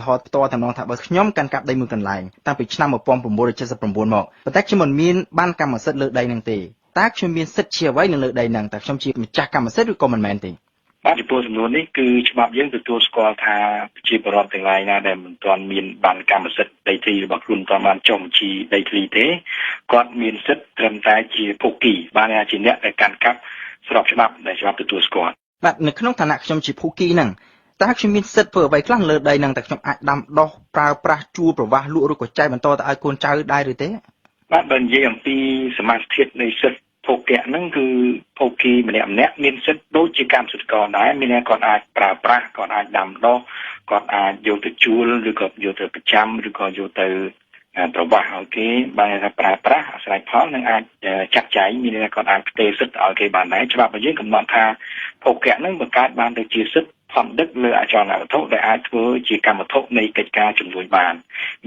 ហរណ៍ផ្ទាល់តាមនងថាបើខ្ញុំកាន់កាប់ដីមួយកន្លែងតាំងពីឆ្នាំ1979មកប៉ុន្តែខ្ញុំមិនមានបានកម្មសិទ្ធិលើដីនឹងទេតើខ្ញុំមានសិទ្ធិជាអ្វីនៅលើដីនឹងតើខ្ញុំជាម្ចាស់កម្មសិទ្ធិឬក៏មិនមែនទេបាទចំពោះចំនួននេះគឺច្បាប់យើងទទួលស្គាល់ថាប្រជាពលរដ្ឋទាំងឡាយណាដែលមិនទាន់មានបានកម្មសិទ្ធិដីធ្លីរបស់ខ្លួនមិនទាន់បានចុះបញ្ជីដីធ្លីទេគាត់មានសិទ្ធិត្រឹមតែជាភូគីបានជាអ្នកដែលកាន់កាប់ស្របច្បាប់ដែលច្បាប់ទទួលស្គាល់បាទនៅក្នុងឋានៈខ្ញុំជាភូគីហ្នឹងតើខ្ញុំមានសិទ្ធិធ្វើអ្វីខ្លះលើដីហ្នឹងតើខ្ញុំអាចដាំដុះប្រើប្រាស់ជួលប្រវាស់លក់ឬក៏ចែកបន្តទៅឲ្យកូនចៅដែរឬទេបាទបើនិយាយអំពីសមាជិកនៃសិទ្ធិភូគៈហ្នឹងគឺភូគីម្នាក់មានសិទ្ធិដូចជាកម្មសិទ្ធិករដែរមានអ្នកគាត់អាចប្រើប្រាស់គាត់អាចដាំដុះគាត់អាចយកទៅជួលឬក៏យកទៅប្រចាំឬក៏យកទៅប្រវាស់ឲ្យគេបានថាប្រើប្រាស់អាស្រ័យផលនឹងអាចចាត់ចែងមានអ្នកគាត់អាចផ្ទេរសិទ្ធិឲ្យគេបានដែរច្បាប់របស់យើងកំណត់ថាភូគៈហ្នឹងបង្កើតបានទៅជាសិទ្ធិផនដឹកលើអចលនវត្ថុដែលអាចធ្វើជាកម្មវត្ថុនៃកិច្ចការជំនួយបាន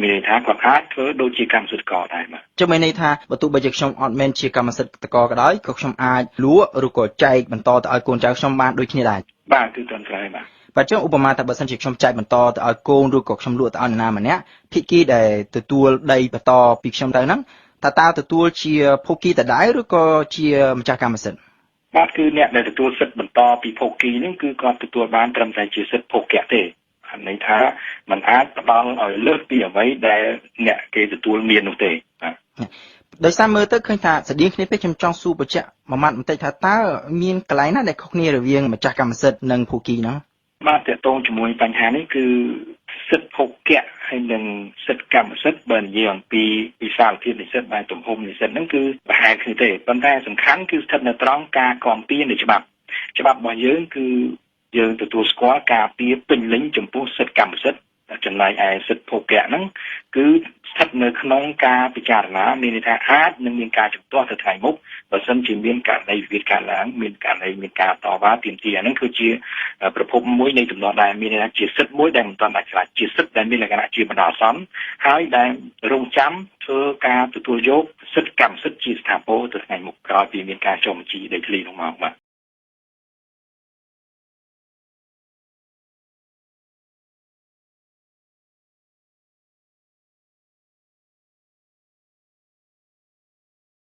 មានន័យថាគាត់អាចធ្វើដូចជាកម្មសិទ្ធិករដែរបាទចាំមានន័យថាបើទោះបីជាខ្ញុំអត់មែនជាកម្មសិទ្ធិករក៏ដោយក៏ខ្ញុំអាចលក់ឬក៏ចែកបន្តទៅឲ្យកូនចៅខ្ញុំបានដូចគ្នាដែរបាទគឺត្រឹមត្រូវបាទចឹងឧបមាថាបើសិនជាខ្ញុំចែកបន្តទៅឲ្យកូនឬក៏ខ្ញុំលក់ទៅឲ្យនរណាម្នាក់ភាគីដែលទទួលដីបន្តពីខ្ញុំទៅហ្នឹងតើទទួលជាភូគីតដែរឬក៏ជាម្ចាស់កម្មសិទ្ធិបាទគឺអ្នកដែលទទួលសិទ្ធិបន្តពីភូគីហ្នឹងគឺគាត់ទទួលបានត្រឹមតែជាសិទ្ធិភូគៈទេន័យថាมันអាចផ្ដល់ឲ្យលើសពីអ្វីដែលអ្នកគេទទួលមាននោះទេបាទដោយសារមើលទៅឃើញថាស្តៀងគ្នាពេកខ្ញុំចង់សួរបញ្ជាក់មួយម៉ាត់បន្តិចថាតើមានកន្លែងណាដែលខុសគ្នារវាងម្ចាស់កម្មសិទ្ធិនិងភូគីហ្នឹងបាទតើតងជាមួយបញ្ហានេះគឺសិទ្ធិភូគៈហើយនិងសិទ្ធិកម្មសិទ្ធិបើនិយាយអំពីវិសាលភាពនៃសិទ្ធិបែបទំហំនៃសិទ្ធិហ្នឹងគឺប្រហែលគ្នាទេប៉ុន្តែសំខាន់គឺស្ថិតនៅត្រង់ការគាំពៀនៃច្បាប់របស់យើងគឺយើងទទួលស្គាល់ការពៀពេញលេញចំពោះសិទ្ធិកម្មសិទ្ធិចំណែកឯសិទ្ធិភូគៈហ្នឹងគឺស្ថិតនៅក្នុងការពិចារណាមានន័យថាអាចនឹងមានការជំទាស់ទៅថ្ងៃមុខបើសិនជាមានករណីវិវាទកើតឡើងមានករណីមានការតវ៉ាទាមទារហ្នឹងគឺជាប្រភពមួយនៃទំនាស់ដែលមានន័យថាជាសិទ្ធិមួយដែលមិនទាន់ដាច់ស្រេចជាសិទ្ធិដែលមានលក្ខណៈជាបណ្ដោះអាសន្នហើយដែលរងចាំធ្វើការទទួលយកសិទ្ធិកម្មសិទ្ធិជាស្ថាពរទៅថ្ងៃមុខក្រោយពីមានការចុះបញ្ជីដីធ្លីនោះមកបាទ